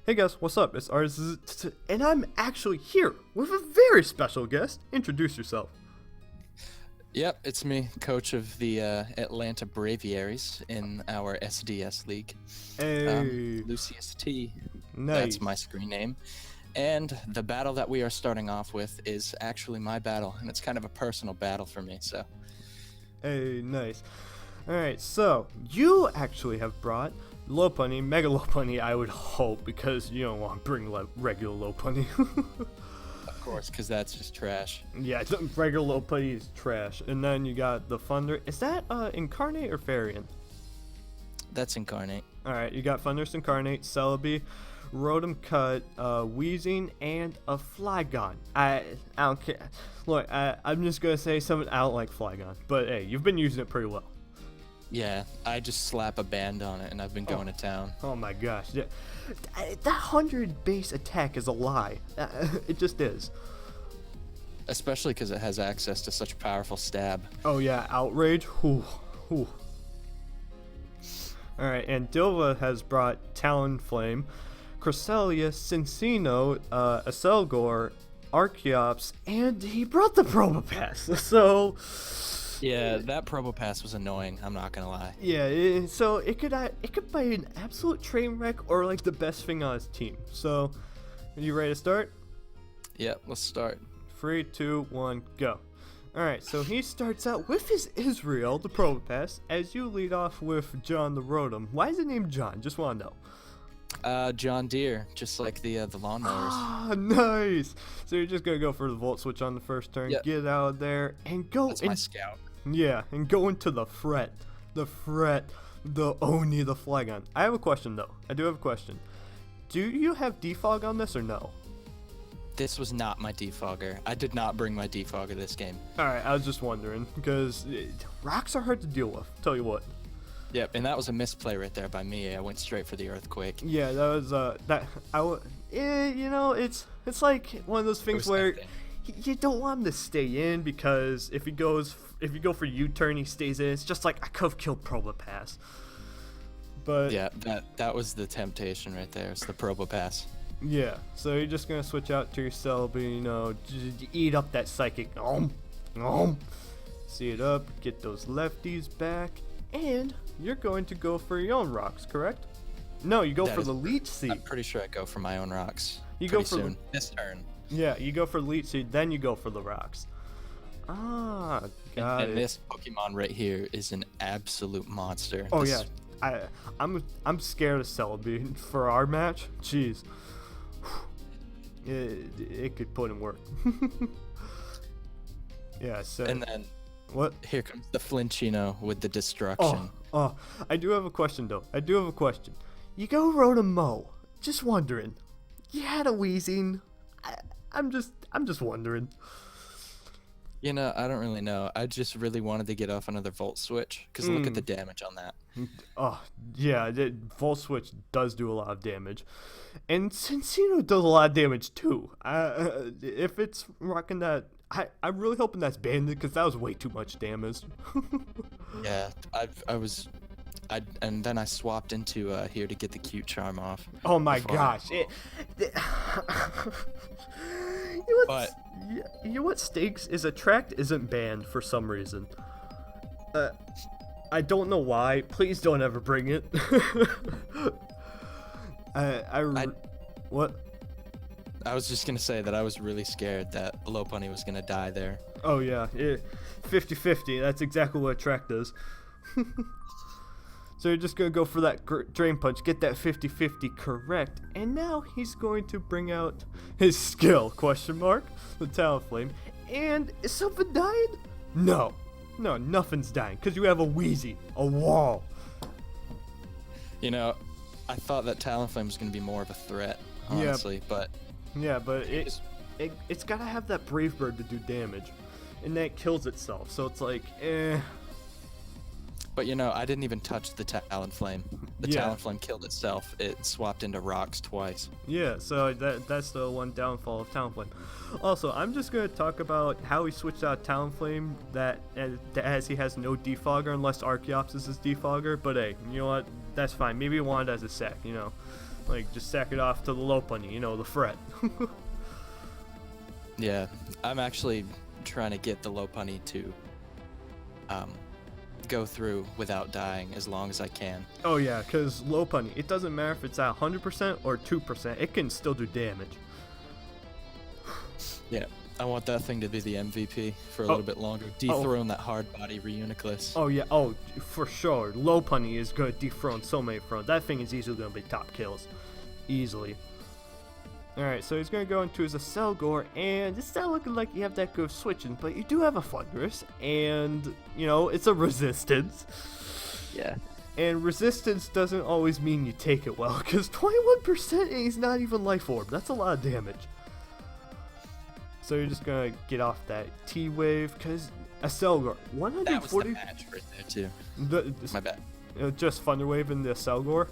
Hey guys, what's up? It's ours, and I'm actually here with a very special guest. Introduce yourself. Yep, it's me, coach of the Atlanta Braviaries in our SDS league. Hey, LuciusT, nice. that's my screen name. And the battle that we are starting off with is actually my battle, and it's kind of a personal battle for me, so. Hey, nice. Alright, so you actually have brought low punny, mega low punny, I would hope, because you don't want to bring regular low punny. Of course, because that's just trash. Yeah, regular low punny is trash. And then you got the Thunder. Is that Incarnate or Varian? That's Incarnate. Alright, you got Thunderous Incarnate, Celebi, Rotom Cut, Wheezing, and a Flygon. I don't care. Look, I'm just gonna say something. I don't like Flygon, but hey, you've been using it pretty well. Yeah, I just slap a band on it, and I've been going to town. Oh my gosh, that 100 base attack is a lie. It just is. Especially because it has access to such powerful stab. Oh yeah, Outrage. Whew, whew. All right, and Dilva has brought Talonflame, Cresselia, Cincino, Acelgor, Archeops, and he brought the Probopass. So Yeah, that Probopass was annoying, I'm not gonna lie. yeah, so it could be an absolute train wreck or like the best thing on his team. So, are you ready to start? Yep, let's start. 3, 2, 1, go. Alright, so he starts out with his Israel, the Probopass, as you lead off with John the Rotom. Why is it named John? Just want to know. John Deere, just like the lawnmowers. Ah, nice! So you're just going to go for the Volt Switch on the first turn, Yep. get out of there, and go That's my scout. Yeah, and go into the Fret. The Oni, the Flygon. I have a question, though. I do have a question. Do you have Defog on this or no? This was not my defogger. I did not bring my defogger this game. Alright, I was just wondering, because rocks are hard to deal with, tell you what. Yep, and that was a misplay right there by me. I went straight for the earthquake. Yeah, that was, you know, it's like one of those things where you don't want him to stay in, because if you go for U-turn, he stays in. It's just like, I could have killed Probopass. But Yeah, that was the temptation right there. It's the Probopass. yeah, so you're just gonna switch out to your Celebi, you know, eat up that Psychic. See it up, get those lefties back, and you're going to go for your own rocks, correct? No, you go That for is the Leech Seed. I'm pretty sure I go for my own rocks. You go pretty for soon. This turn. Yeah, you go for Leech Seed, then you go for the rocks. Ah, got And it. this Pokemon right here is an absolute monster. Oh This- yeah, I'm scared of Celebi for our match. Jeez, it could put in work. Yeah. So And then what? here comes the Flinchino with the destruction. Oh, I do have a question though. I do have a question. You go Rotom Mo. Just wondering. You had a Wheezing. I'm just wondering. You know, I don't really know. I just really wanted to get off another Volt Switch, because look at the damage on that. Oh, yeah, Volt Switch does do a lot of damage. And Cincino does a lot of damage too. If it's rocking that, I'm really hoping that's banded, because that was way too much damage. Yeah, and then I swapped into here to get the cute charm off. Oh my before- gosh. You know what stinks is Attract isn't banned for some reason. I don't know why. Please don't ever bring it. What? I was just gonna say that I was really scared that Lopunny was gonna die there. Oh yeah, 50-50. That's exactly what Attract does. So you're just gonna go for that Drain Punch, get that 50-50 correct, and now he's going to bring out his skill, question mark, the Talonflame. And is something dying? No, nothing's dying, because you have a Wheezy, a wall. You know, I thought that Talonflame was gonna be more of a threat, honestly, but Yeah, but it's gotta have that Brave Bird to do damage, and that kills itself, so it's like, eh. But you know, I didn't even touch the Talonflame. The Yeah. Talonflame killed itself. It swapped into rocks twice. Yeah, so that's the one downfall of Talonflame. Also, I'm just going to talk about how he switched out Talonflame as he has no defogger unless Archeops is his defogger. But hey, you know what? That's fine. Maybe he wanted as a sec, you know. Like, just sack it off to the Lopunny, the fret. Yeah, I'm actually trying to get the Lopunny to go through without dying as long as I can. Oh yeah, because Lopunny, it doesn't matter if it's at 100% or 2%, it can still do damage. Yeah, I want that thing to be the MVP for a little bit longer. Dethrone that hard body Reuniclus. Oh yeah, for sure. Lopunny is going to dethrone so many fronts. That thing is easily going to be top kills. Easily. Alright, so he's going to go into his Acelgor, and it's not looking like you have that good switching, but you do have a Thunderous, and, it's a Resistance. Yeah. And Resistance doesn't always mean you take it well, because 21% and he's not even Life Orb. That's a lot of damage. So you're just going to get off that T-Wave, because Acelgor, 140... That was the match right there, too. My bad. Just Thunder Wave in the Acelgor?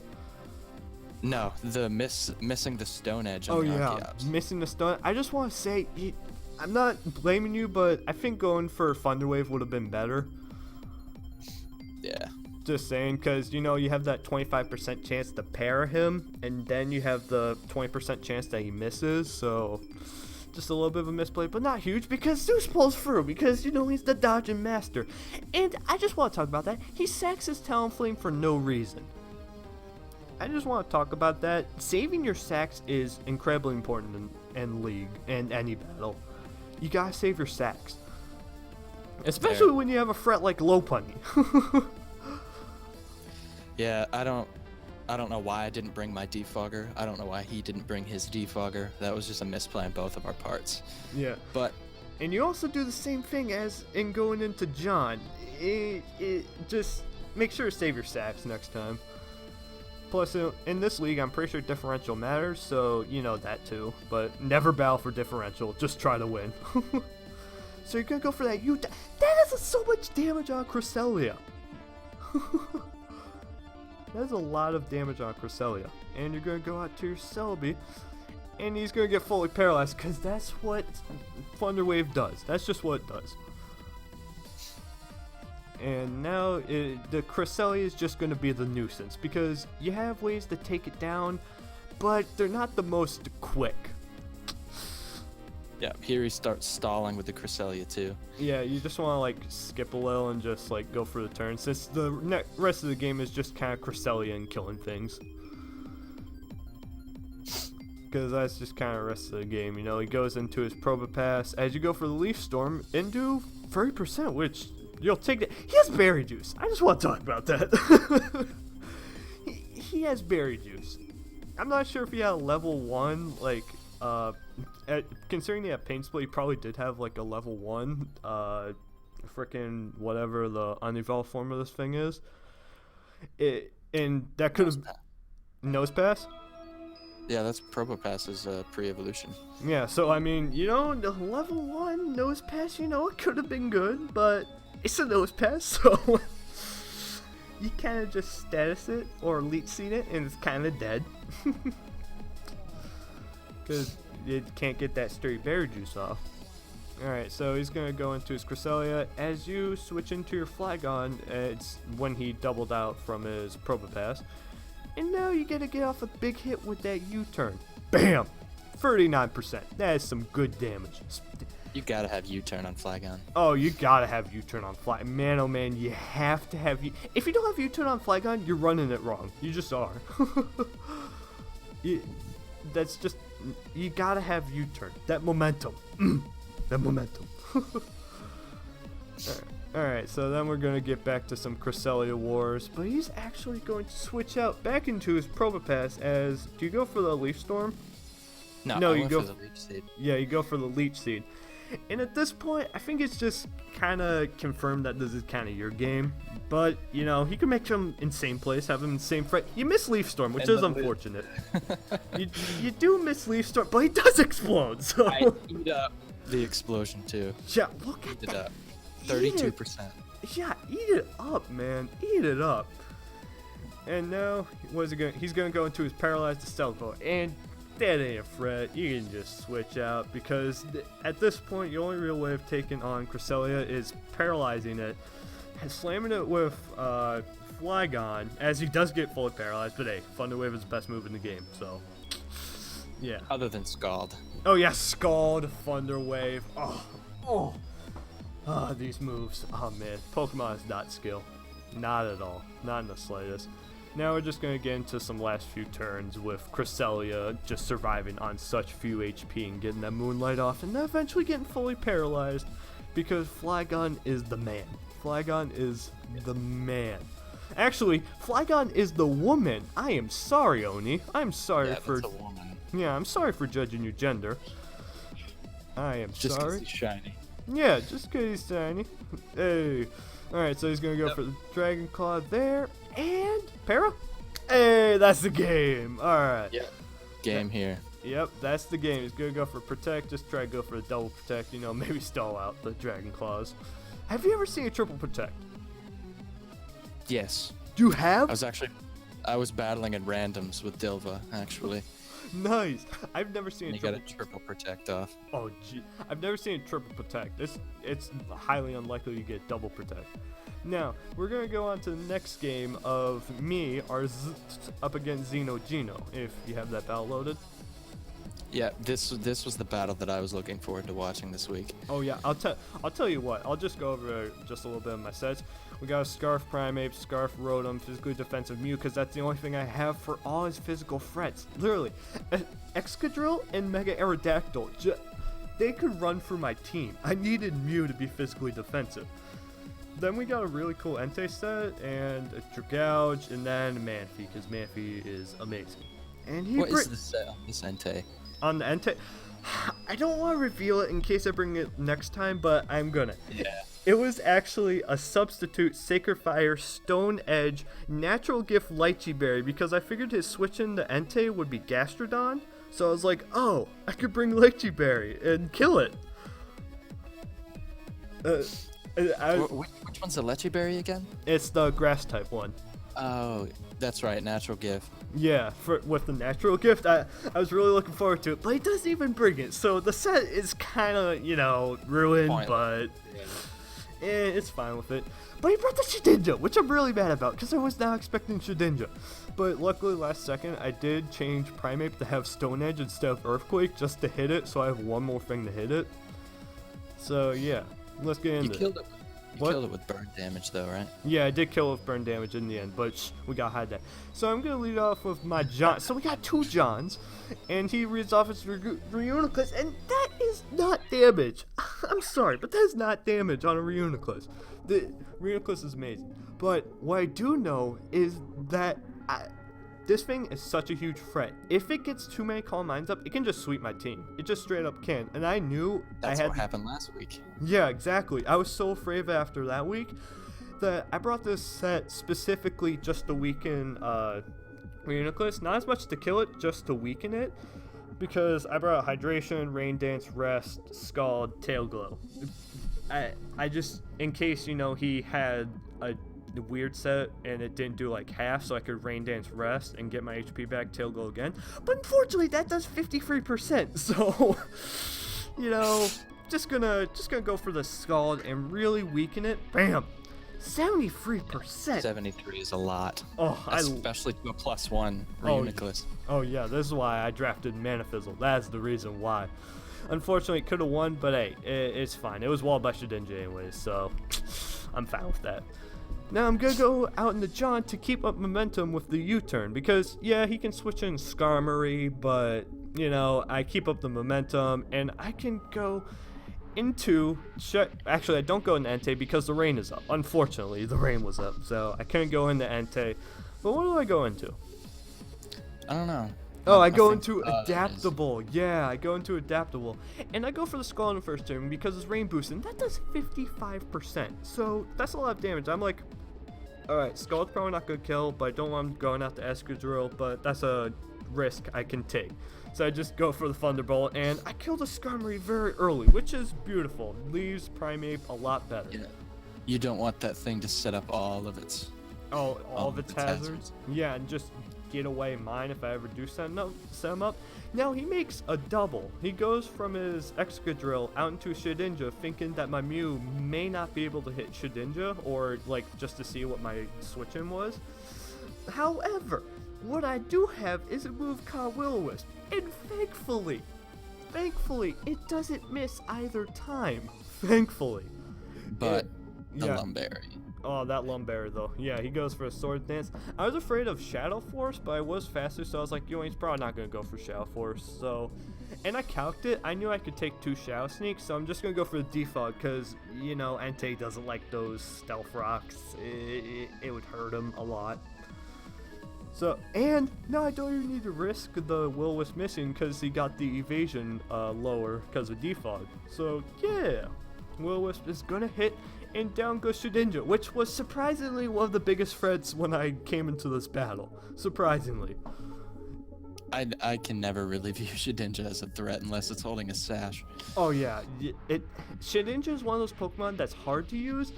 No, the missing the Stone Edge on Oh the yeah, Archeops. missing the stun. I just want to say, I'm not blaming you, but I think going for Thunder Wave would have been better. Yeah. Just saying, because, you have that 25% chance to pair him, and then you have the 20% chance that he misses, so just a little bit of a misplay, but not huge, because Zeus pulls through, because, he's the dodging master. And I just want to talk about that. He sacks his Talonflame for no reason. I just want to talk about that. Saving your sacks is incredibly important in League and any battle. You gotta save your sacks. Especially when you have a threat like Lopunny. Yeah, I don't know why I didn't bring my Defogger. I don't know why he didn't bring his Defogger. That was just a misplay on both of our parts. Yeah. But and you also do the same thing as in going into John. Just make sure to save your sacks next time. Plus, in this league, I'm pretty sure differential matters, so you know that too. But never battle for differential, just try to win. So you're gonna go for that That has so much damage on Cresselia. That's a lot of damage on Cresselia. And you're gonna go out to your Celebi, and he's gonna get fully paralyzed, because that's what Thunder Wave does. That's just what it does. And now the Cresselia is just going to be the nuisance, because you have ways to take it down, but they're not the most quick. yeah, here he starts stalling with the Cresselia too. Yeah, you just want to skip a little and just go for the turn, since the rest of the game is just kind of Cresselia and killing things. Because that's just kind of the rest of the game, he goes into his Probopass. As you go for the Leaf Storm, into 30%, which... You'll take that. He has berry juice. I just want to talk about that. he has berry juice. I'm not sure if he had a level 1, considering he had Pain Split, he probably did have a level 1, frickin' whatever the unevolved form of this thing is. And that could have... Nose Pass? Yeah, that's Probopass's pre-evolution. Yeah, so I mean, the level 1 Nose Pass, it could have been good, but... It's a Nose Pass, so you kind of just status it or leech seed it, and it's kind of dead. Because it can't get that straight berry juice off. Alright, so he's going to go into his Cresselia. As you switch into your Flygon, it's when he doubled out from his Probopass. And now you get to get off a big hit with that U-turn. Bam! 39%. That is some good damage. You gotta have U-turn on Flygon. Oh, you gotta have U-turn on Flygon. Man, oh man, you have to have If you don't have U-turn on Flygon, you're running it wrong. You just are. That's just... You gotta have U-turn. That momentum. That momentum. Alright, so then we're gonna get back to some Cresselia wars. But he's actually going to switch out back into his Probopass as... Do you go for the Leaf Storm? No, you go for the Leech Seed. Yeah, you go for the Leech Seed. And at this point, I think it's just kind of confirmed that this is kind of your game. But, he can make him in same place, have him in same threat. You miss Leaf Storm, which is unfortunate. you do miss Leaf Storm, but he does explode, so... I eat up the explosion, too. Yeah, look at Eat it that. up. 32%. Yeah, eat it up, man. Eat it up. And now, what is he going? He's going to go into his Paralyzed Acelgor, and... That ain't a threat. You can just switch out, because at this point, the only real way of taking on Cresselia is paralyzing it, and slamming it with Flygon, as he does get fully paralyzed, but hey, Thunder Wave is the best move in the game, so yeah. Other than Scald. Oh yeah, Scald, Thunder Wave. These moves. Oh man, Pokemon is not skill. Not at all. Not in the slightest. Now we're just going to get into some last few turns with Cresselia just surviving on such few HP and getting that Moonlight off and then eventually getting fully paralyzed because Flygon is the man. Flygon is the man. Actually, Flygon is the woman. I am sorry, Oni. I'm sorry for... That's a woman. Yeah, I'm sorry for judging your gender. I am Just 'cause sorry. he's shiny. Yeah, just because he's shiny. Hey. Alright, so he's going to go for the Dragon Claw there. And Para? Hey, that's the game. Alright. Yep. Game here. Yep, that's the game. He's going to go for Protect. Just try to go for a double Protect. You know, maybe stall out the Dragon Claws. Have you ever seen a triple Protect? Yes. You have? I was battling at randoms with Dilva, actually. Nice. I've never seen a You got a triple protect off. Oh, gee. I've never seen a triple protect. It's highly unlikely you get double protect. Now, we're going to go on to the next game of me, up against Gino, if you have that battle loaded. Yeah, this was the battle that I was looking forward to watching this week. Oh yeah, I'll tell you what. I'll just go over just a little bit of my sets. We got a Scarf Primeape, Scarf Rotom, Physically Defensive Mew, because that's the only thing I have for all his physical threats. Literally, Excadrill and Mega Aerodactyl, they could run for my team. I needed Mew to be physically defensive. Then we got a really cool Entei set, and a Dragouge, and then Manphy, because Manphy is amazing. And What is this set on this Entei? On the Entei, I don't want to reveal it in case I bring it next time, but I'm gonna. Yeah. It was actually a substitute Sacred Fire, Stone Edge, Natural Gift Lychee Berry because I figured his switch into Entei would be Gastrodon. So I was like, oh, I could bring Lychee Berry and kill it. Which one's the Leche Berry again? It's the grass type one. Oh, that's right, Natural Gift. Yeah, with the Natural Gift, I was really looking forward to it, but he doesn't even bring it. So the set is kind of, ruined, but it's fine with it. But he brought the Shedinja, which I'm really mad about, because I was not expecting Shedinja. But luckily, last second, I did change Primeape to have Stone Edge instead of Earthquake, just to hit it, so I have one more thing to hit it. So, yeah, let's get into it. You killed it with burn damage, though, right? Yeah, I did kill it with burn damage in the end, but we gotta hide that. So I'm gonna lead off with my John. So we got two Johns, and he reads off his Reuniclus, and that is not damage. I'm sorry, but that is not damage on a Reuniclus. The Reuniclus is amazing, but what I do know is that this thing is such a huge threat. If it gets too many Calm Minds up, it can just sweep my team. It just straight up can. And I knew That's what happened last week. Yeah, exactly. I was so afraid of it after that week that I brought this set specifically just to weaken Reuniclus. Not as much to kill it, just to weaken it. Because I brought Hydration, Rain Dance, Rest, Scald, Tail Glow. I just, in case, he had a weird set and it didn't do like half, so I could Rain Dance, Rest, and get my HP back, Tail Glow again. But unfortunately, that does 53%. So, just gonna go for the Scald and really weaken it. Bam, 73%. 73 is a lot. Oh, especially to a +1 Reuniclus. Oh yeah, this is why I drafted Manafizzle. That's the reason why. Unfortunately, it could have won, but hey, it's fine. It was walled by Shedinja anyways, so I'm fine with that. Now I'm going to go out in the John to keep up momentum with the U-turn because, yeah, he can switch in Skarmory, but, I keep up the momentum and I can go into... Actually, I don't go into Entei because the rain is up. Unfortunately, the rain was up, so I couldn't go into Entei. But what do I go into? I don't know. Oh, I go into Adaptable. Yeah, I go into Adaptable. And I go for the Skull in the first turn because it's Rain Boost, and that does 55%. So that's a lot of damage. I'm like, alright, Skull's probably not going to kill, but I don't want him going out to Excadrill, but that's a risk I can take. So I just go for the Thunderbolt, and I kill the Skarmory very early, which is beautiful. Leaves Primeape a lot better. Yeah. You don't want that thing to set up all of its... all of its hazards? Yeah, and just get away mine if I ever do set him up. Now he makes a double. He goes from his Excadrill out into Shedinja thinking that my Mew may not be able to hit Shedinja, or like just to see what my switch-in was. However, what I do have is a move called Will-O-Wisp, and thankfully, it doesn't miss either time. Thankfully. But the yeah. Lumberry. Oh, that Lumberry though. Yeah, he goes for a Sword Dance. I was afraid of Shadow Force, but I was faster, so I was like, yo, he's probably not gonna go for Shadow Force. So, and I calced it. I knew I could take 2 Shadow Sneaks, so I'm just gonna go for the default because, you know, Entei doesn't like those Stealth Rocks. It would hurt him a lot. So, and now I don't even need to risk the Will-O-Wisp missing because he got the evasion lower because of default. So, yeah, Will-O-Wisp is gonna hit, and down goes Shedinja, which was surprisingly one of the biggest threats when I came into this battle. Surprisingly. I can never really view Shedinja as a threat unless it's holding a sash. Oh yeah, Shedinja is one of those Pokemon that's hard to use,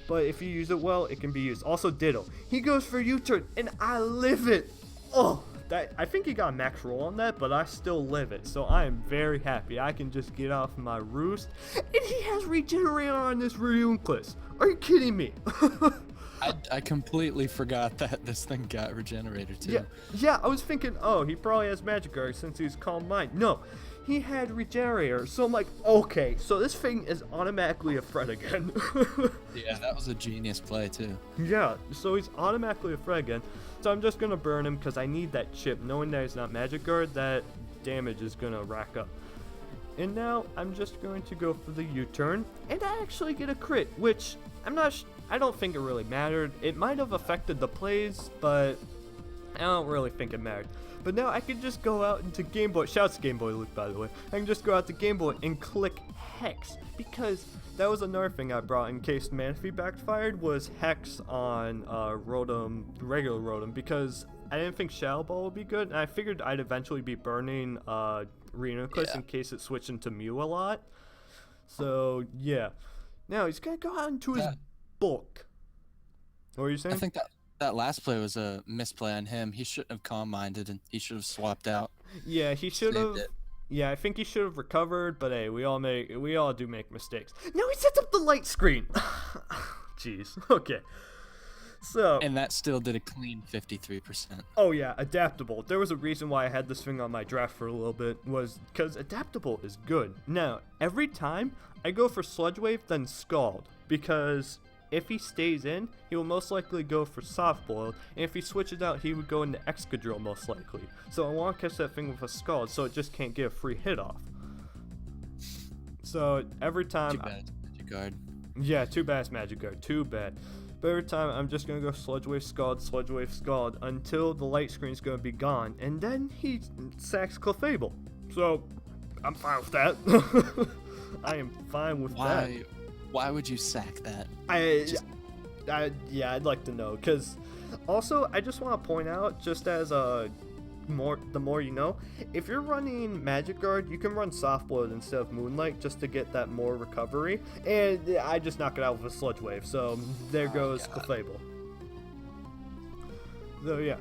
but if you use it well, it can be used. Also Ditto, he goes for U-turn, and I live it. Oh, I think he got a max roll on that, but I still live it, so I am very happy. I can just get off my roost, and he has Regenerator on this Reuniclus. Are you kidding me? I completely forgot that this thing got Regenerator too. Yeah, I was thinking, oh, he probably has Magic Guard since he's Calm Mind. No, he had Regenerator, so I'm like, okay, so this thing is automatically a threat again. Yeah, that was a genius play too. Yeah, so he's automatically a threat again, so I'm just gonna burn him because I need that chip. Knowing that he's not Magic Guard, that damage is gonna rack up. And now I'm just going to go for the U-turn, and I actually get a crit, which I don't think it really mattered. It might have affected the plays, but I don't really think it mattered. But now I can just go out into Game Boy. Shouts to Game Boy Luke, by the way. I can just go out to Game Boy and click Hex, because that was another thing I brought in case Manaphy backfired, was Hex on Rotom, regular Rotom, because I didn't think Shadow Ball would be good, and I figured I'd eventually be burning Reuniclus in case it switched into Mew a lot. So yeah, now he's gonna go out into his bulk. What were you saying? I think that last play was a misplay on him. He shouldn't have Calm Minded, and he should have swapped out. Yeah, he should have. Yeah, I think he should have recovered, but hey, we all do make mistakes. Now he sets up the light screen. Jeez. Okay. So, and that still did a clean 53%. Oh yeah, adaptable. There was a reason why I had this thing on my draft for a little bit, was because adaptable is good. Now, every time I go for Sludge Wave, then Scald, because if he stays in, he will most likely go for Soft Boiled, and if he switches out, he would go into Excadrill most likely. So I want to catch that thing with a Scald, so it just can't get a free hit off. So every time. Too bad it's Magic Guard. Yeah, too bad it's Magic Guard. Too bad. But every time I'm just going to go Sludge Wave, Scald until the light screen's going to be gone. And then he sacks Clefable. So, I'm fine with that. I am fine with that. Why would you sack that? Yeah, I'd like to know. Because, also, I just want to point out, just as the more you know, if you're running Magic Guard, you can run Soft Boiled instead of Moonlight just to get that more recovery, and I just knock it out with a Sludge Wave, so there goes Clefable. So yeah,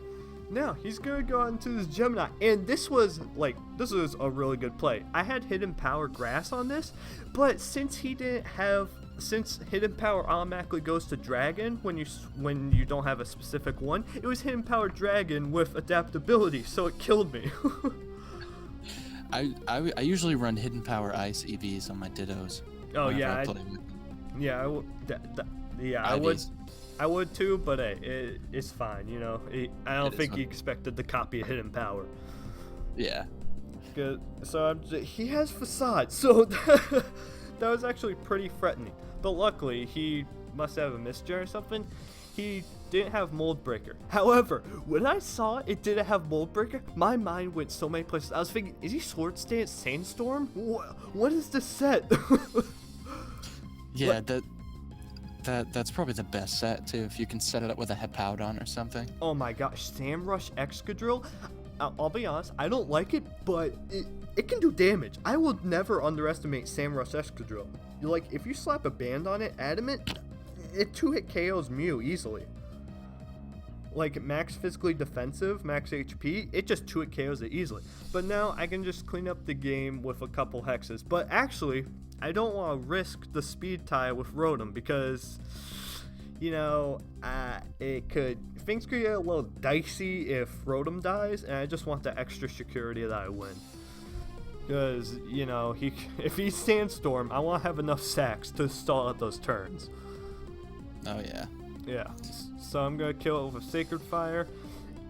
now he's gonna go out into this Gemini, and this was a really good play. I had Hidden Power Grass on this, but since Hidden Power automatically goes to Dragon when you don't have a specific one, it was Hidden Power Dragon with adaptability, so it killed me. I usually run Hidden Power Ice EVs on my Dittos. Oh yeah, I would too, but hey, it's fine, you know. I don't think he expected the copy of Hidden Power. Yeah. Good. So he has Facade, so that was actually pretty threatening. But luckily, he must have a misgen or something. He didn't have Mold Breaker. However, when I saw it didn't have Mold Breaker, my mind went so many places. I was thinking, is he Sword Stance Sandstorm? What is this set? Yeah, that's probably the best set too. If you can set it up with a Hippowdon or something. Oh my gosh, Samrush Excadrill. I'll be honest, I don't like it, but it can do damage. I will never underestimate Samrush Excadrill. Like, if you slap a band on it, Adamant, it 2-hit KOs Mew easily. like max physically defensive, max HP, it just 2-hit KOs it easily. But now I can just clean up the game with a couple hexes. But actually, I don't want to risk the speed tie with Rotom because, you know, things could get a little dicey if Rotom dies, and I just want the extra security that I win. Because, you know, if he Sandstorm, I want to have enough sacks to stall out those turns. Oh, yeah. Yeah, so I'm going to kill it with a Sacred Fire,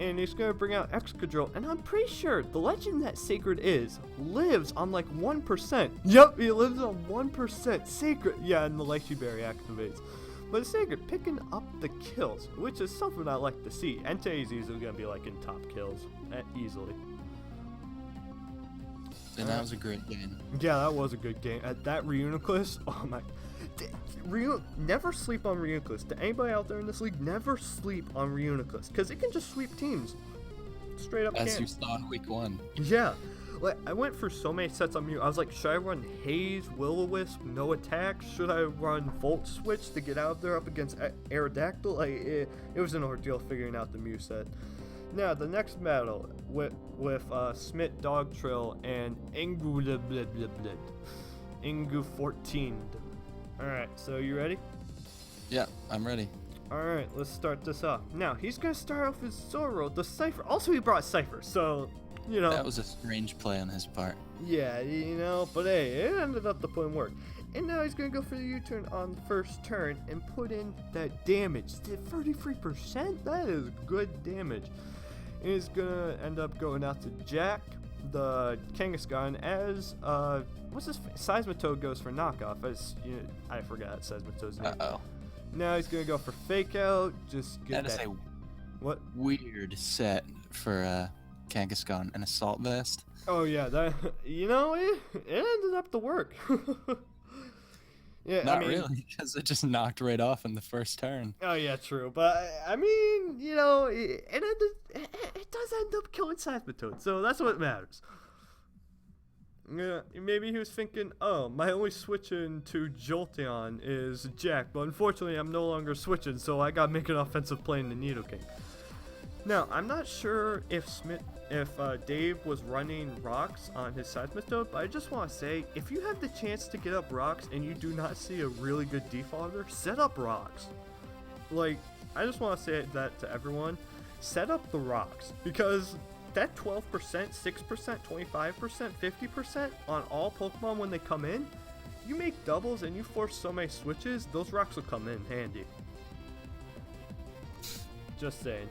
and he's going to bring out Excadrill, and I'm pretty sure the legend that Sacred is lives on like 1%. Yep, he lives on 1%. Sacred, yeah, and the Lychee Berry activates. But Sacred picking up the kills, which is something I like to see. Entei is easily going to be like in top kills, easily. And that was a great game. Yeah, that was a good game. At that Reuniclus, oh my... Never sleep on Reuniclus. To anybody out there in this league, never sleep on Reuniclus, because it can just sweep teams. Straight up As you saw in week 1. Yeah. Like, I went through so many sets on Mew. I was like, should I run Haze, Will-O-Wisp, no attack? Should I run Volt Switch to get out of there up against Aerodactyl? Like, it was an ordeal figuring out the Mew set. Now, the next battle with Smit Dogtrill and Ingu 14. Alright, so you ready? Yeah, I'm ready. Alright, let's start this off. Now, he's going to start off with Zoro, the Cypher. Also, he brought Cypher, so, you know. That was a strange play on his part. Yeah, you know, but hey, it ended up to put in work. And now he's going to go for the U-turn on the first turn and put in that damage. 33%? That is good damage. And he's going to end up going out to Jack, the Kangaskhan, as, what's his Seismitoad goes for knockoff. As, you know, I forgot Seismitoad's name. Uh-oh. Now he's going to go for Fake Out. Just get That is a what? weird set for Kangaskhan, an Assault Vest. Oh, yeah, that, you know, it ended up to work. Yeah, Not I mean, really, because it just knocked right off in the first turn. Oh yeah, true. But I mean, you know, it does end up killing Seismitoad, so that's what matters. Yeah, maybe he was thinking, oh, my only switching to Jolteon is Jack, but unfortunately I'm no longer switching, so I gotta make an offensive play in the Nidoking. Now, I'm not sure if Dave was running rocks on his Seismitoad, but I just want to say, if you have the chance to get up rocks and you do not see a really good defogger, set up rocks. Like, I just want to say that to everyone, set up the rocks, because that 12%, 6%, 25%, 50% on all Pokemon when they come in, you make doubles and you force so many switches, those rocks will come in handy. Just saying.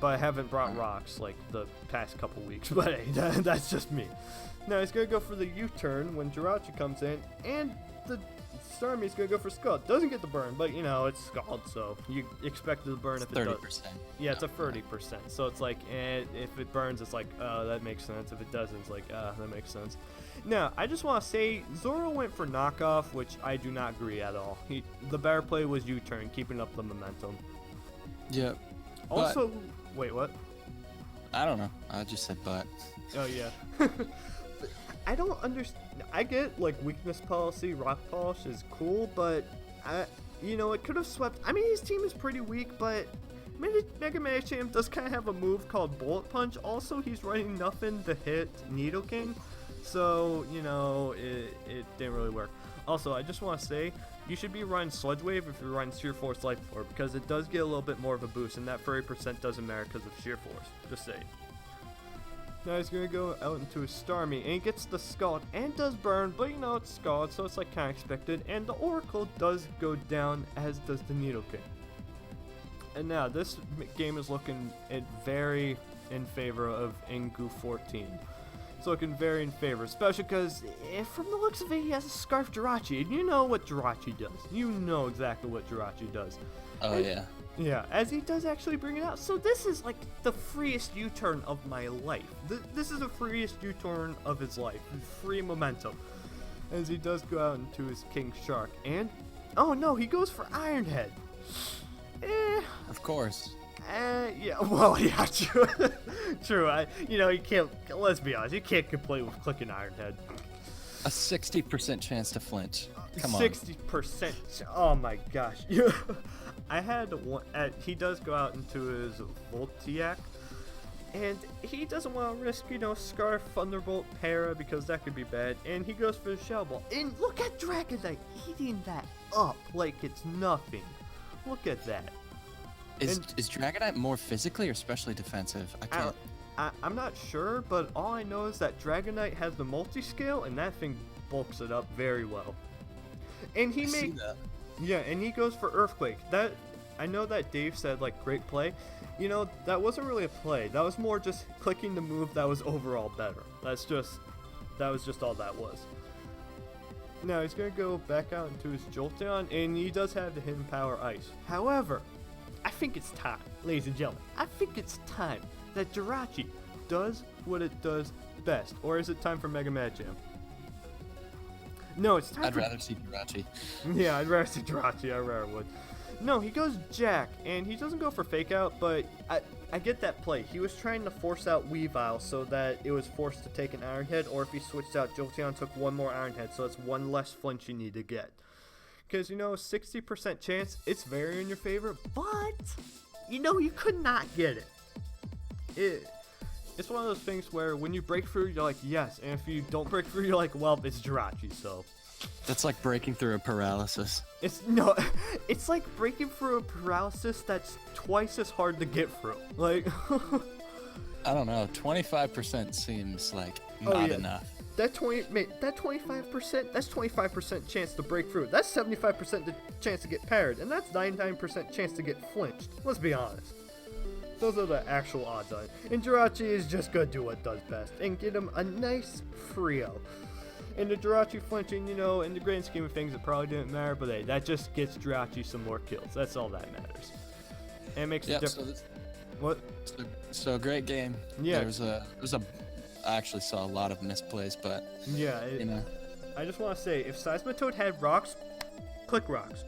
But I haven't brought rocks like the past couple weeks. But hey, that's just me. Now he's going to go for the U-turn when Jirachi comes in. And the Starmie's going to go for Scald. Doesn't get the burn, but you know, it's Scald. So you expect the burn if it does. 30%. Yeah, it's a 30%. So it's like, if it burns, it's like, oh, that makes sense. If it doesn't, it's like, that makes sense. Now, I just want to say, Zoro went for knockoff, which I do not agree at all. The better play was U-turn, keeping up the momentum. Yep. Also, wait, what? I don't know. I just said but. Oh, yeah. I don't understand. I get, like, weakness policy, rock polish is cool, but, you know, it could have swept. I mean, his team is pretty weak, but Mega Man Champ does kind of have a move called Bullet Punch. Also, he's running nothing to hit Nidoking, so, you know, it didn't really work. Also, I just want to say, you should be running Sludge Wave if you're running Sheer Force Life Orb, because it does get a little bit more of a boost, and that 30% doesn't matter because of Sheer Force. Just saying. Now he's going to go out into his Starmie, and he gets the Scald, and does burn, but you know, it's Scald, so it's like kind of expected, and the Oracle does go down, as does the Nidoking. And now, this game is looking very in favor of Ingu 14. It's looking very in favor, especially because from the looks of it, he has a Scarf Jirachi, and you know what Jirachi does. You know exactly what Jirachi does. Oh, yeah. Yeah, as he does actually bring it out. So this is like the freest U-turn of my life. This is the freest U-turn of his life. Free momentum. As he does go out into his King Shark. And, oh no, he goes for Iron Head. Of course. Yeah, well, yeah, true. True, you know, you can't, let's be honest, you can't complain with clicking Iron Head. A 60% chance to flinch. Come on. 60%. Oh my gosh. I had one. He does go out into his Voltiac, and he doesn't want to risk, Scarf, Thunderbolt, Para, because that could be bad. And he goes for the Shell Ball. And look at Dragonite eating that up like it's nothing. Look at that. Is Dragonite more physically or specially defensive? I can't. I'm not sure, but all I know is that Dragonite has the multi-scale, and that thing bulks it up very well. And he see that. Yeah, and he goes for Earthquake. That I know that Dave said like great play. That wasn't really a play. That was more just clicking the move that was overall better. That was just all that was. Now he's gonna go back out into his Jolteon, and he does have the Hidden Power Ice. However, I think it's time, ladies and gentlemen. I think it's time that Jirachi does what it does best. Or is it time for Mega Magic? No, it's time I'd rather see Jirachi. Yeah, I'd rather see Jirachi. I rather would. No, he goes Jack, and he doesn't go for Fake Out, but I get that play. He was trying to force out Weavile so that it was forced to take an Iron Head, or if he switched out Jolteon, took one more Iron Head, so it's one less flinch you need to get. Because, 60% chance, it's very in your favor, but, you could not get it. It's one of those things where when you break through, you're like, yes, and if you don't break through, you're like, well, it's Jirachi, so. That's like breaking through a paralysis. It's like breaking through a paralysis that's twice as hard to get through. Like, I don't know, 25% seems like not enough. That 25%, that's 25% chance to break through. That's 75% the chance to get parried, and that's 99% chance to get flinched. Let's be honest. Those are the actual odds on it. And Jirachi is just gonna do what it does best and get him a nice Frio. And the Jirachi flinching, in the grand scheme of things, it probably didn't matter, but hey, that just gets Jirachi some more kills. That's all that matters. And it makes a difference. What? So great game. Yeah. I actually saw a lot of misplays, but yeah, I just want to say, if Seismitoad had rocks, click rocks.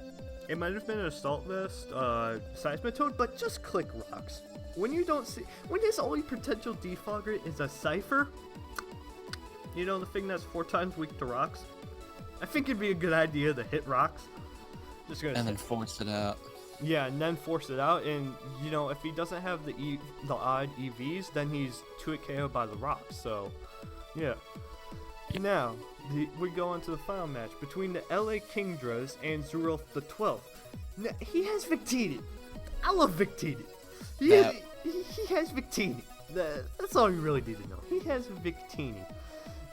It might have been an Assault Vest, Seismitoad, but just click rocks. When his only potential defogger is a Cypher, the thing that's 4 times weak to rocks, I think it'd be a good idea to hit rocks. Then force it out. Yeah, and then force it out, and if he doesn't have the odd EVs, then he's 2-hit KO by the rocks. So, yeah. Now we go on to the final match between the LA Kingdras and Zerulf the 12th. Now, he has Victini. I love Victini. He has Victini. That's all you really need to know. He has Victini.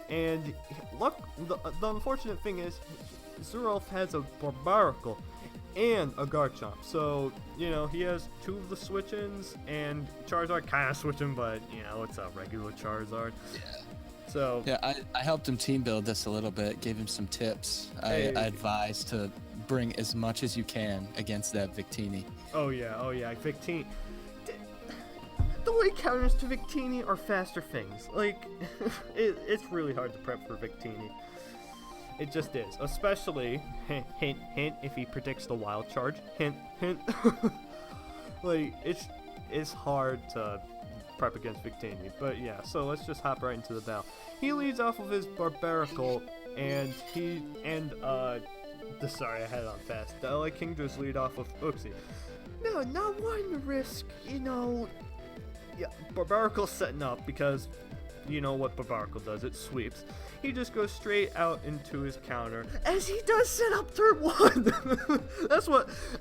And look, the unfortunate thing is, Zerulf has a Barbaracle and a Garchomp. So, he has 2 of the switch-ins, and Charizard kind of switching, but, it's a regular Charizard. Yeah. So yeah, I helped him team build this a little bit, gave him some tips. I advised to bring as much as you can against that Victini. Oh yeah, Victini. The only counters to Victini are faster things. Like, it's really hard to prep for Victini. It just is. Especially, hint, hint, if he predicts the Wild Charge. Hint, hint. Like, it's hard to prep against Victini. But yeah, so let's just hop right into the battle. He leads off of his Barbaracle, and sorry, I had it on fast. The LA Kingdras lead off of Oopsie. No, not wanting to risk, yeah, Barbaracle's setting up because you know what Barbaracle does, it sweeps. He just goes straight out into his counter, as he does set up turn 1.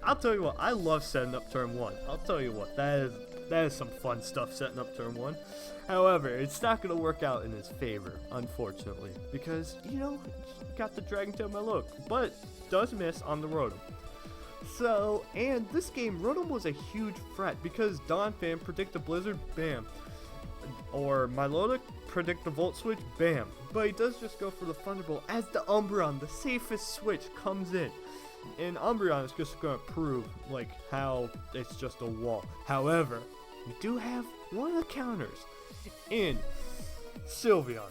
I'll tell you what, I love setting up turn 1. I'll tell you what, that is some fun stuff, setting up turn 1. However, it's not going to work out in his favor, unfortunately, because, got the Dragon Tail Meloke, but does miss on the Rotom. So, and this game, Rotom was a huge threat because Donphan predict the Blizzard, bam. Or Milotic predict the Volt Switch, bam. But he does just go for the Thunderbolt as the Umbreon, the safest switch, comes in. And Umbreon is just going to prove, how it's just a wall. However, we do have one of the counters in Sylveon.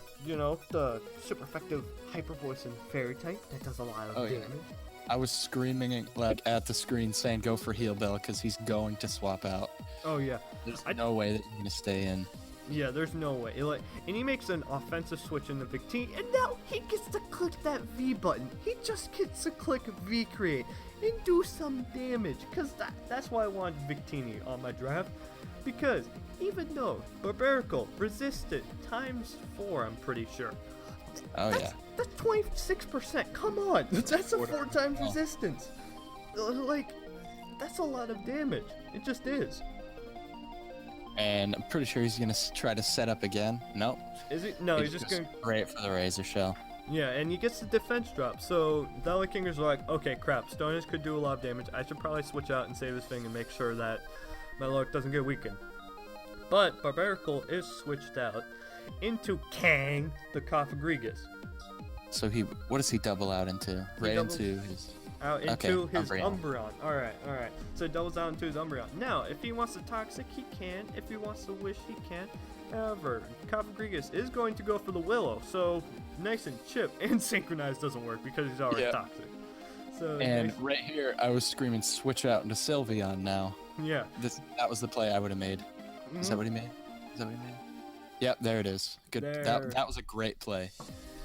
The super effective Hyper Voice and Fairy type that does a lot of damage. Yeah. I was screaming at the screen saying go for Heal Bell because he's going to swap out. Oh yeah. There's no way that he's going to stay in. Yeah, there's no way. And he makes an offensive switch into Victini, and now he gets to click that V button. He just gets to click V create and do some damage, because that's why I wanted Victini on my draft. Because even though Barbarical resisted ×4, I'm pretty sure. Yeah. That's 26%. Come on. That's a 4 times resistance. Like, that's a lot of damage. It just is. And I'm pretty sure he's going to try to set up again. Nope. Is he? No, he's just going to... Great for the Razor Shell. Yeah, and he gets the defense drop. So the LA Kingers are like, okay, crap. Stoners could do a lot of damage. I should probably switch out and save this thing and make sure that my Loic doesn't get weakened. But Barbarical is switched out into Kang the Cofagrigus. So what does he double out into? Into his... Out into his Umbreon. Umbreon. Alright. So he doubles out into his Umbreon. Now, if he wants to Toxic, he can. If he wants to Wish, he can. However, Cofagrigus is going to go for the Willow. So, nice and chip. And Synchronized doesn't work because he's already Toxic. So and right here, I was screaming, switch out into Sylveon now. Yeah. That was the play I would have made. Mm-hmm. Is that what he made? Yep, there it is. Good. That was a great play.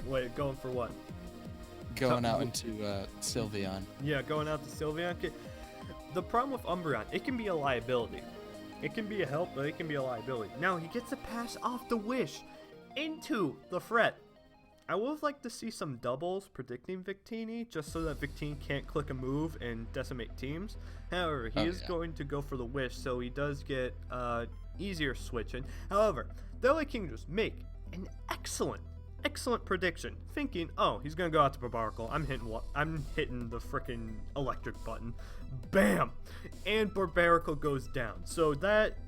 Wait, going for what? Going out into Sylveon. Yeah, going out to Sylveon. The problem with Umbreon, it can be a liability. It can be a help, but it can be a liability. Now, he gets to pass off the Wish into the Fret. I would like to see some doubles predicting Victini, just so that Victini can't click a move and decimate teams. However, he is going to go for the Wish, so he does get easier switching. However, the LA Kingers make an excellent prediction, thinking, oh, he's gonna go out to Barbarical. I'm hitting the freaking electric button. Bam! And Barbarical goes down. So that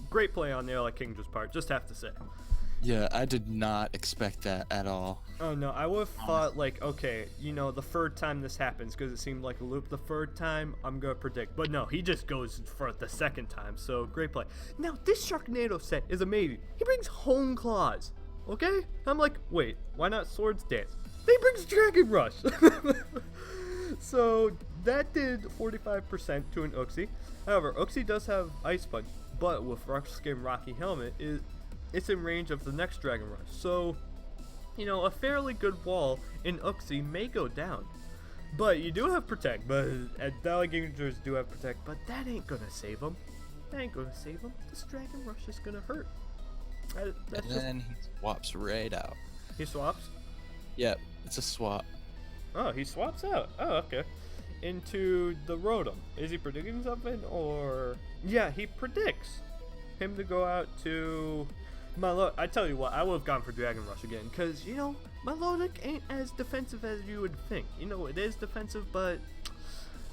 great play on the LA Kingers' part, just have to say. Yeah, I did not expect that at all. Oh no, I would have thought like, okay, the third time this happens, because it seemed like a loop the third time, I'm gonna predict. But no, he just goes for it the second time, so great play. Now, this Sharknado set is amazing. He brings Hone Claws. Okay? I'm like, wait, why not Swords Dance? He brings Dragon Rush! So, that did 45% to an Uxie. However, Uxie does have Ice Punch, but with Rock Skin Rocky Helmet, it's in range of the next Dragon Rush. So, a fairly good wall in Uxie may go down. But you do have Protect, but Alligangers do have Protect, but that ain't gonna save him. This Dragon Rush is gonna hurt. And then he swaps right out. He swaps? Yep, it's a swap. Oh, he swaps out. Oh, okay. Into the Rotom. Is he predicting something, or... Yeah, he predicts him to go out to... I tell you what, I would have gone for Dragon Rush again, because, Milotic ain't as defensive as you would think. It is defensive, but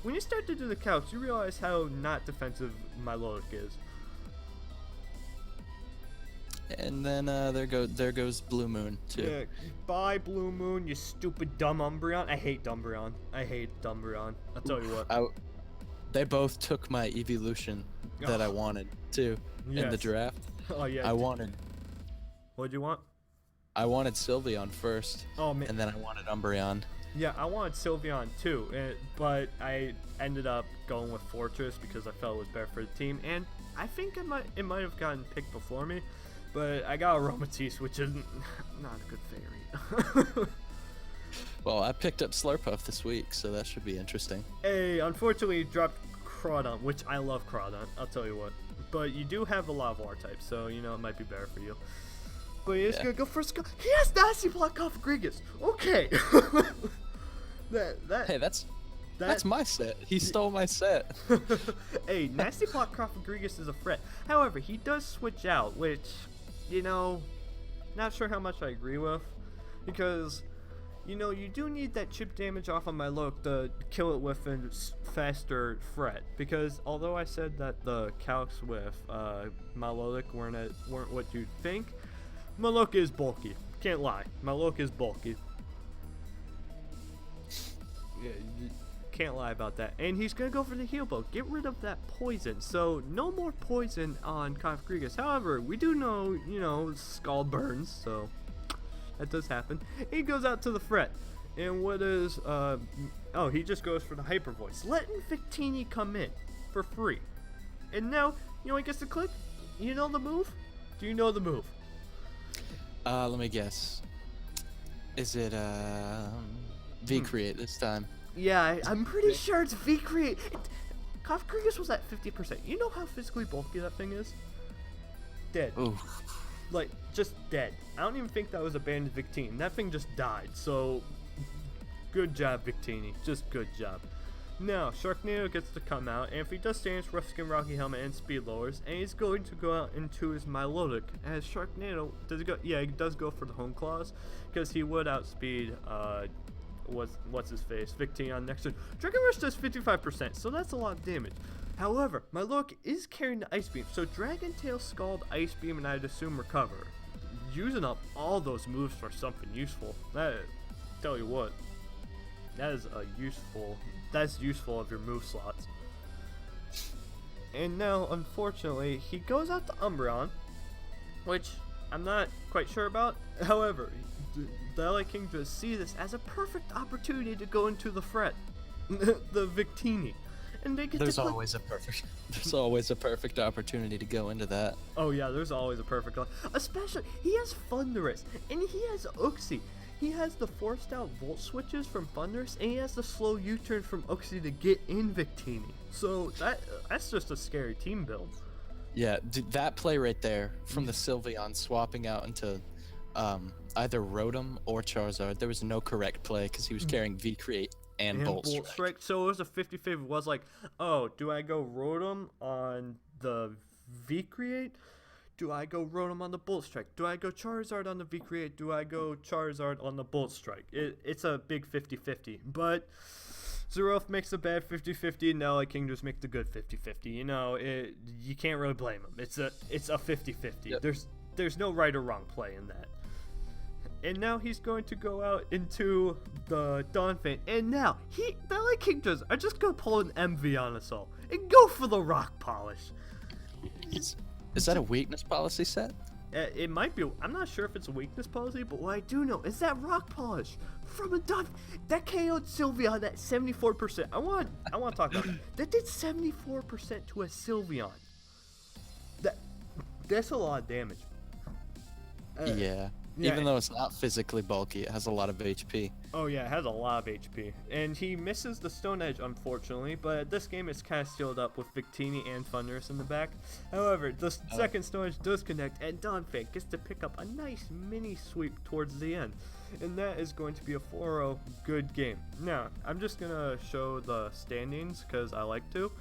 when you start to do the calcs, you realize how not defensive Milotic is. And then there goes Blue Moon too. Yeah, bye Blue Moon, you stupid dumb Umbreon. I hate Umbreon. I'll tell you what. They both took my evolution that I wanted too in the draft. Oh yeah. What'd you want? I wanted Sylveon first. Oh man. And then I wanted Umbreon. Yeah, I wanted Sylveon too, but I ended up going with Fortress because I felt it was better for the team, and I think it might have gotten picked before me. But I got Aromatisse, which is not a good fairy. Well, I picked up Slurpuff this week, so that should be interesting. Hey, unfortunately, you dropped Crawdon, which I love Crawdon, I'll tell you what. But you do have a Lavoar type, so, it might be better for you. But he's going to go for Skull. He has Nasty Block off Grigus. Okay. Hey, that's my set. He stole my set. Hey, Nasty Block Cofagrigus is a threat. However, he does switch out, which, not sure how much I agree with. Because, you do need that chip damage off on my Milotic to kill it with a faster threat. Because although I said that the calcs with Milotic weren't what you'd think, Milotic is bulky. Can't lie. Milotic is bulky. Yeah, can't lie about that. And he's going to go for the Heal Bow. Get rid of that poison. So, no more poison on Cofagrigus. However, we do know, Skull burns. So, that does happen. He goes out to the Fret. And what is, he just goes for the Hyper Voice. Letting Victini come in for free. And now, he gets to click. The move? Do you know the move? Let me guess. Is it V-Create this time? Yeah, I'm pretty sure it's V-Create. Kafkarius was at 50%. You know how physically bulky that thing is? Dead. Ooh. Like, just dead. I don't even think that was abandoned Victini. That thing just died, so good job, Victini. Just good job. Now, Sharknado gets to come out, and if he does stance, Rough Skin Rocky Helmet and Speed Lowers, and he's going to go out into his Milotic, as Sharknado, does he go, yeah, he does go for the Home Claws, because he would outspeed, what's his face, Victini on next turn. Dragon Rush does 55%, so that's a lot of damage. However, Milotic is carrying the Ice Beam, so Dragon Tail, Scald, Ice Beam, and I'd assume Recover. Using up all those moves for something useful. Tell you what, that's useful of your move slots. And now, unfortunately, he goes out to Umbreon, which I'm not quite sure about. However, the LA King does see this as a perfect opportunity to go into the Fret, the Victini. And they get There's always a perfect opportunity to go into that. Oh yeah, there's always a perfect one. Especially, he has Thundurus, and he has Uxie. He has the forced out Volt Switches from Thundurus, and he has the slow U-turn from Uxie to get in Victini. So that's just a scary team build. Yeah, that play right there from the Sylveon swapping out into either Rotom or Charizard, there was no correct play because he was carrying V-Create and Bolt Strike. So it was a 50-50. It was like, oh, do I go Rotom on the V-Create? Do I go Rotom on the Bolt Strike? Do I go Charizard on the V-Create? Do I go Charizard on the Bolt Strike? It's a big 50-50. But Zeroth makes a bad 50-50, and LA King just makes the good 50-50. You know, you can't really blame him. It's a 50-50. Yep. There's no right or wrong play in that. And now he's going to go out into the Donphan. And now, the LA King are just going to pull an MV on us all and go for the Rock Polish. Is that a weakness policy set? It might be. I'm not sure if it's a weakness policy, but what I do know is that Rock Polish from a Donphan that KO'd Sylveon at 74%. I want to talk about it. That did 74% to a Sylveon. That's a lot of damage. Yeah. Even though it's not physically bulky, it has a lot of HP. Oh yeah, it has a lot of HP. And he misses the Stone Edge, unfortunately, but this game is kind of sealed up with Victini and Thundurus in the back. However, the second Stone Edge does connect, and Donphan gets to pick up a nice mini sweep towards the end. And that is going to be a 4-0 good game. Now, I'm just going to show the standings, because I like to.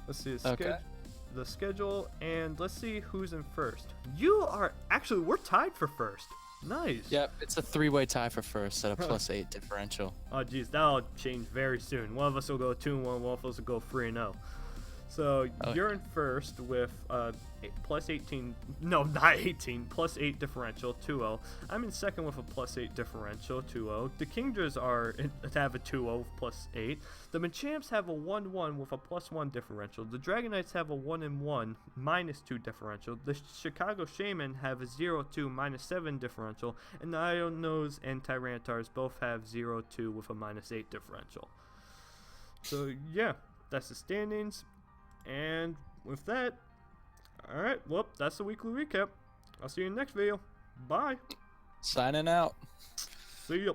Let's see the schedule, and let's see who's in first. We're tied for first. Nice. Yep, it's a 3-way tie for first at a +8 differential. Oh, geez, that'll change very soon. One of us will go 2-1, one of us will go 3-0. So you're in first with +18. No, not 18. +8 differential, 2-0. I'm in second with a +8 differential, 2-0. The Kingdras have a 2-0 +8. The Machamps have a 1-1 with a +1 differential. The Dragonites have a 1-1 -2 differential. The Chicago Shaman have a 0-2 -7 differential, and the Ionos and Tyrantars both have 0-2 with a -8 differential. So yeah, that's the standings. And with that, alright, well, that's the weekly recap. I'll see you in the next video. Bye. Signing out. See ya.